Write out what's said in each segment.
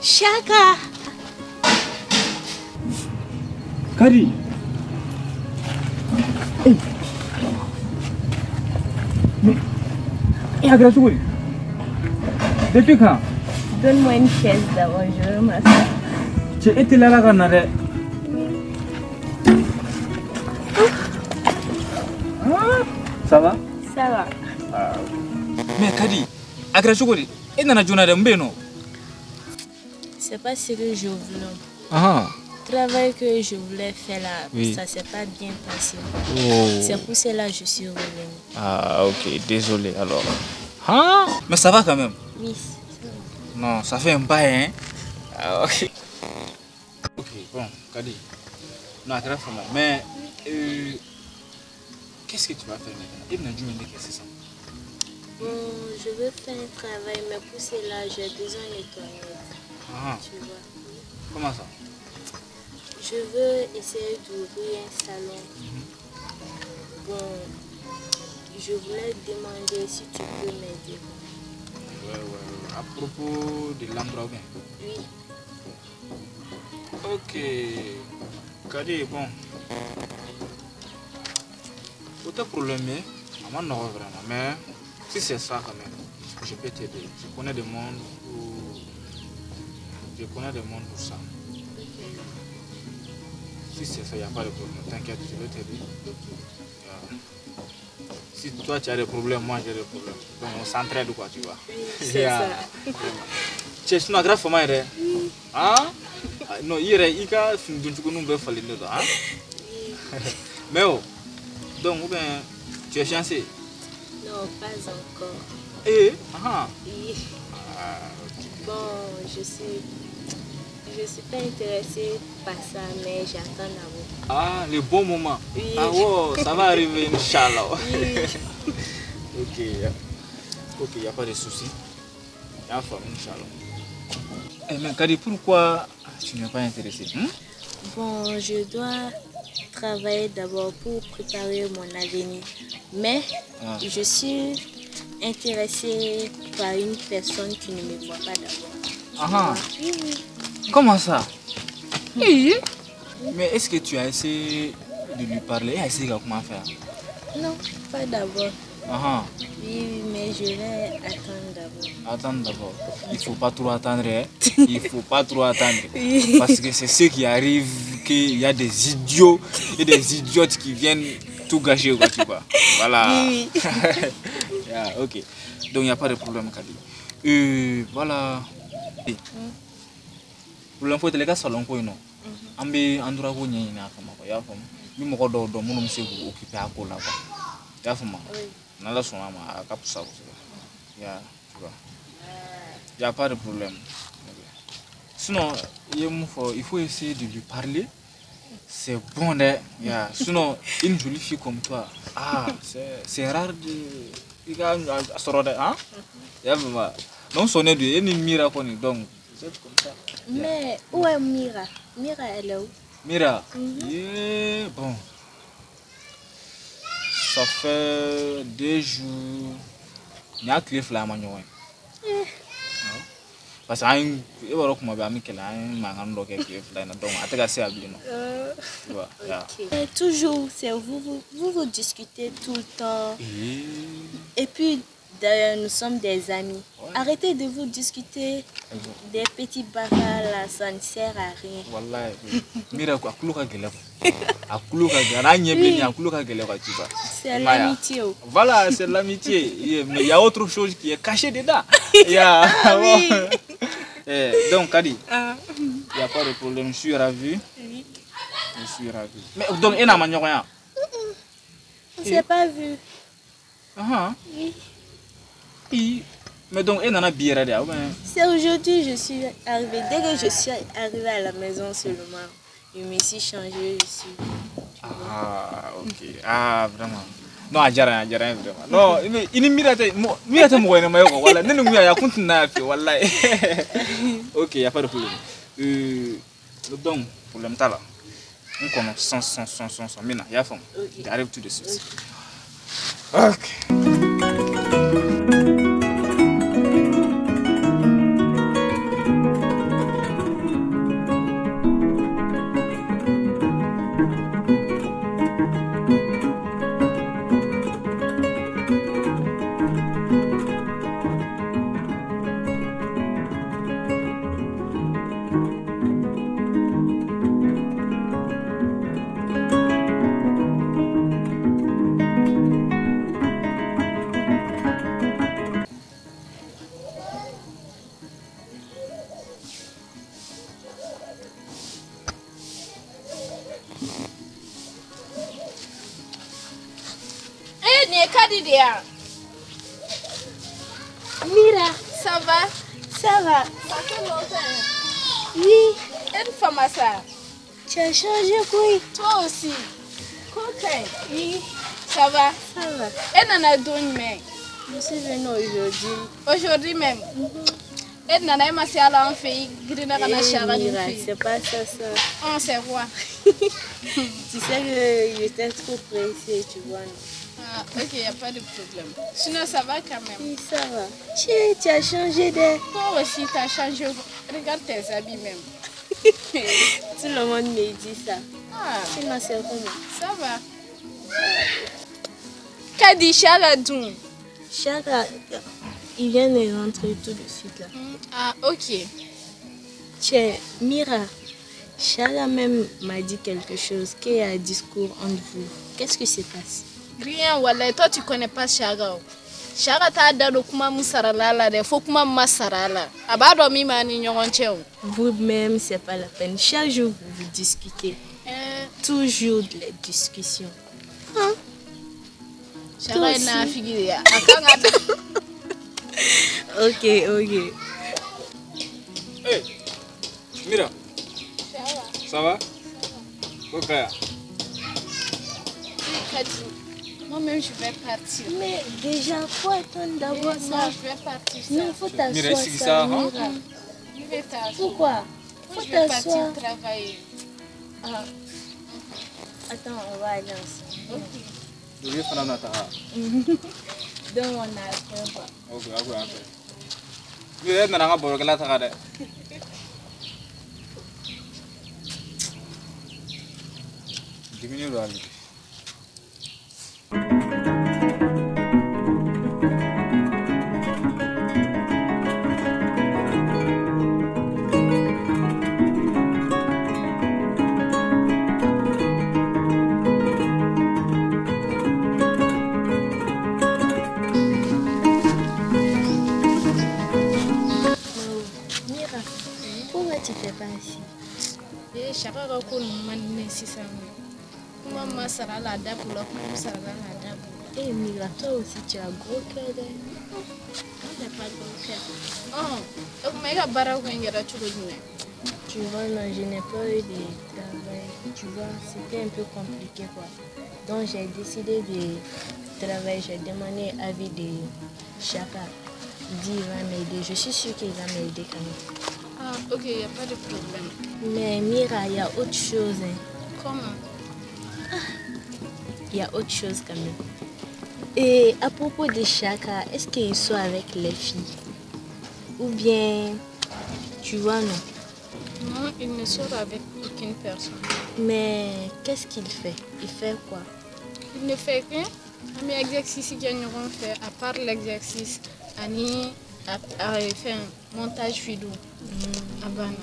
Chaka. Kadi. Mais agresse oui. Depuis quand? Donne-moi une chaise d'abord, je veux m'asseoir. Tu étais là là quand on a. Ça va? Ça va. Mais Kadi, agresse oui. Et dans la journée de Mbeno. C'est pas ce que je voulais. Ah. Le travail que je voulais faire là, Oui. ça s'est pas bien passé. Oh. C'est pour cela que je suis revenue. Ah ok, désolé alors. Hein? Mais ça va quand même? Oui, ça va. Non, ça fait un bail hein? Ah, ok. Ok, bon, Kadi. Non, grave mais qu'est-ce que tu vas faire maintenant? Il n'a jamais dit que c'est ça. Bon, je veux faire un travail, mais pour cela, j'ai besoin de toilettes. Ah. Tu vois? Comment ça? Je veux essayer d'ouvrir un salon. Bon, je voulais te demander si tu peux m'aider. Ouais. À propos de l'endroit bien. Oui. Ok. Kadi, bon. Autre problème, à non vraiment. Mais si c'est ça quand même, je peux t'aider. Je connais des mondes pour ça. Si c'est ça, il n'y a pas de problème. T'inquiète, je vais t'aider. Si toi tu as des problèmes, moi j'ai des problèmes. Donc on s'entraide quoi, tu vois. Oui, c'est ça. Tu es une grave femme, hein? Non, il y a une fallait hein? Mais oh, donc tu es fiancé? Non, pas encore. Eh? Ah. Oui. Bon, je suis pas intéressée par ça, mais j'attends d'abord. Ah, le bon moment. Oui. Ah wow, ça va arriver, Inch'Allah. Oui. Ok, il n'y a pas de souci. Il y a un femme, Inch'Allah. Eh, mais Kadi, pourquoi tu n'es pas intéressé? Bon, je dois travailler d'abord pour préparer mon avenir. Mais je suis intéressée par une personne qui ne me voit pas d'abord. Ah. Oui. Comment ça? Oui. Mais est-ce que tu as essayé de lui parler et essayé comment faire? Non, pas d'abord. Ah. Oui, mais je vais attendre d'abord. Attendre d'abord. Il ne faut pas trop attendre. Hein? Il ne faut pas trop attendre. Oui. Parce que c'est ce qui arrive, qu'il y a des idiots et des idiotes qui viennent tout gâcher. Quoi, tu vois. Voilà. Oui. Yeah, ok. Donc il n'y a pas de problème, Kadi. Voilà. Pour l'info, les gars, salon quoi, non? Ambi andura ko nyi na fama ko ya fama mi mo ko do munum se ko occuper akola ko ya fama na la sona ma ka pusa ko ya tu vois y a pas de problème sinon il faut essayer de lui parler c'est bon ya sinon une jolie fille comme toi c'est rare de gars soro de hein ya fama non sonner de une mira ko ni donc c'est comme ça. Mais où est Mira? Mira, elle est où? Mira, Mhm. yeah, bon. Ça fait 2 jours. Il y a un clé flamme. Parce que je vais vous toujours, c'est vous discutez tout le temps. Et puis, d'ailleurs, nous sommes des amis. Ouais. Arrêtez de vous discuter des petits bagarres là, ça ne sert à rien. Voilà. C'est l'amitié. Voilà, c'est l'amitié. Mais il y a autre chose qui est cachée dedans. Oui. Donc, Kadi, il n'y a pas de problème. Je suis ravi. Oui. Je suis ravi. Mais donc, il y a un rien. On ne s'est pas vu. Oui. Oui. Mais donc, il y a un bière. C'est aujourd'hui que je suis arrivée. Dès que je suis arrivée à la maison seulement, je me suis changée ici. Ah, ok. Ah, vraiment. Non, je n'ai rien vraiment. Non, il est mirate. Mirate moi, il est voilà. Ne nous mire, il y a compte naïf, voilà. Ok, il y a pas de problème. Donc, problème t'as là. On commence sans. Maintenant, il y a fond. J'arrive tout de suite. Ok. Mira, ça va? Ça va. Ça fait longtemps. Oui. Une femme à ça. Tu as changé, oui. Toi aussi. Coquin. Oui. Ça va? Ça va. Elle en a donné, mais. Je suis venue aujourd'hui. Aujourd'hui même? Elle n'en a pas assez à l'enfant. Mira, c'est pas ça. On sait quoi? Tu sais que j'étais trop pressée, tu vois. Ah, ok, il n'y a pas de problème. Sinon, ça va quand même. Oui, ça va. Tu as changé de... Toi aussi, tu as changé. Regarde tes habits même. Tout le monde me dit ça. Ah. Sinon, c'est comment? Ça va. Qu'a dit Chara Doun? Chara, il vient de rentrer tout de suite là. Ah, ok. Tiens, Mira, Chara même m'a dit quelque chose, qu'il y a un discours entre vous. Qu'est-ce que se passe? Rien, voilà. Toi, tu ne connais pas Chara. Chara t'a dit comment Moussarala, il faut comment Massarala. Abado mi mani nyoncheo. Vous-même, c'est pas la peine. Chaque jour, vous discutez. Toujours de la discussion. Hein? Chara est na figure. Ok. Hey, Mira. Ça va? Ok. Moi-même, je vais partir. Mais déjà, faut attendre d'avoir ça. Non, je vais partir. Non, il faut t'asseoir. Mira, c'est ça, hein? Je vais t'asseoir. Pourquoi? Faut Je vais partir t'asseoir. travailler. Ah. Attends, on va aller ensemble. Ok. Je vais faire un attaque. Donc, on a après quoi? Ok, après. Je vais faire un attaque. Diminue le ali. Mira, pourquoi tu fais pas ainsi? Chara va qu'on m'a si ça. Maman sera la dame pour l'autre, sera la dame. Eh Mira, toi aussi tu as gros cœur. On n'a pas de gros cœur. Oh, donc mais la barre où il y a tout le monde. Tu vois, non, je n'ai pas eu de travail. Tu vois, c'était un peu compliqué quoi. Donc j'ai décidé de travailler. J'ai demandé l'avis de Chaka. Il dit il va m'aider. Je suis sûre qu'il va m'aider quand même. Ah, ok, il n'y a pas de problème. Mais Mira, il y a autre chose. Hein. Comment? Il y a autre chose quand même. Et à propos de Chaka, est-ce qu'il sort avec les filles? Ou bien, tu vois, non? Non, il ne sort avec aucune personne. Mais qu'est-ce qu'il fait? Il fait quoi? Il ne fait rien. Mais exercice qu'ils auront fait, à part l'exercice, Annie a fait un montage vidéo. À Bana.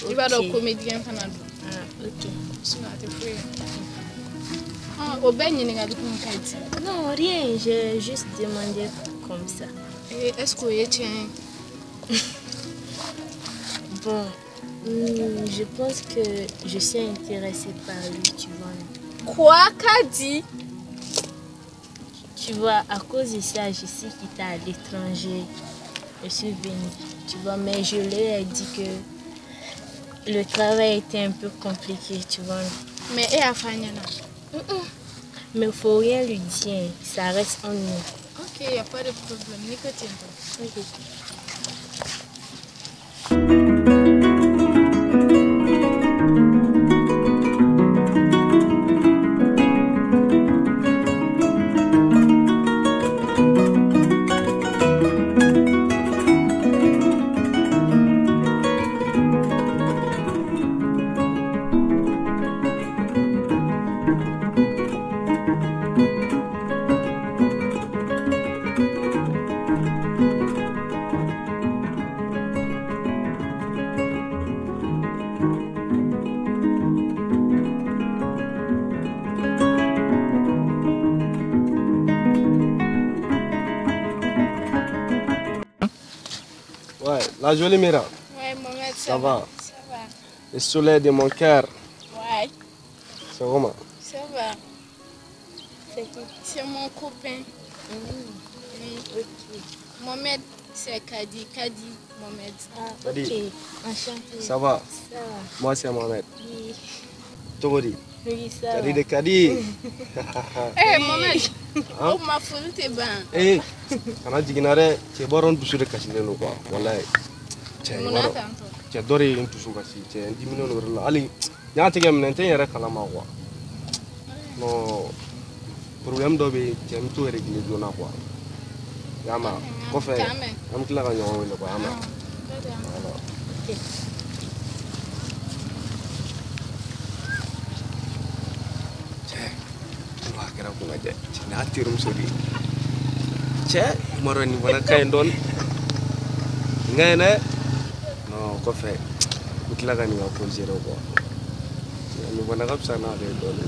Il va au comédien Fanado. Ah, ok. Non, rien, j'ai juste demandé comme ça. Et est-ce que tu tiens? Bon, je pense que je suis intéressée par lui, tu vois. Quoi qu'a dit? Tu vois, à cause de ça, je sais qu'il était à l'étranger. Je suis venue, tu vois, mais je lui ai dit que le travail était un peu compliqué, tu vois. Mais et à Fanyana? Mais il ne faut rien lui dire, ça reste en nous. Ok, il n'y a pas de problème, nicotine. Ok. Ouais, la jolie Mira. Ouais, Mohamed, Ça va? Ça va. Le soleil de mon cœur. Ouais, C'est comment? ça va. C'est mon copain. Oui. Ok. Mohamed, c'est Kadi. Kadi, Mohamed. Ah, Kadi. ok. Enchanté. Ça va? Ça va. Moi, c'est Mohamed. Oui, Togodi. oui, ça Kadi va. de Kadi. Eh, Mohamed. Oh, ma folie, t'es bien. Eh, kana jiginna dɛ cɛ bɔrɔ n dusu de kasilen don quoi wallahi cɛ i b'a Muna dɔn tanto. cɛ dɔ de ye n dusu kasi cɛ n diminen don yɔrɔ la hali n y'a tigɛ minɛ n tɛ n yɛrɛ kalama quoi non problème dɔ bɛ yen cɛ n t'o régler joona quoi i y'a mɛn kɔfɛ K'a mɛn. an bɛ tila ka ɲɔgɔn wele quoi i y'a mɛn voilà. Cɛ a kɛra kun ka jɛ cɛ n'a terimuso de ye cɛ i m'a dɔn nin fana ka ɲi dɔɔni nin ka ɲi dɛ non kɔfɛ n bɛ tila ka nin ka ko gérer quoi nin fana ka fisa n'ale ye dɔɔni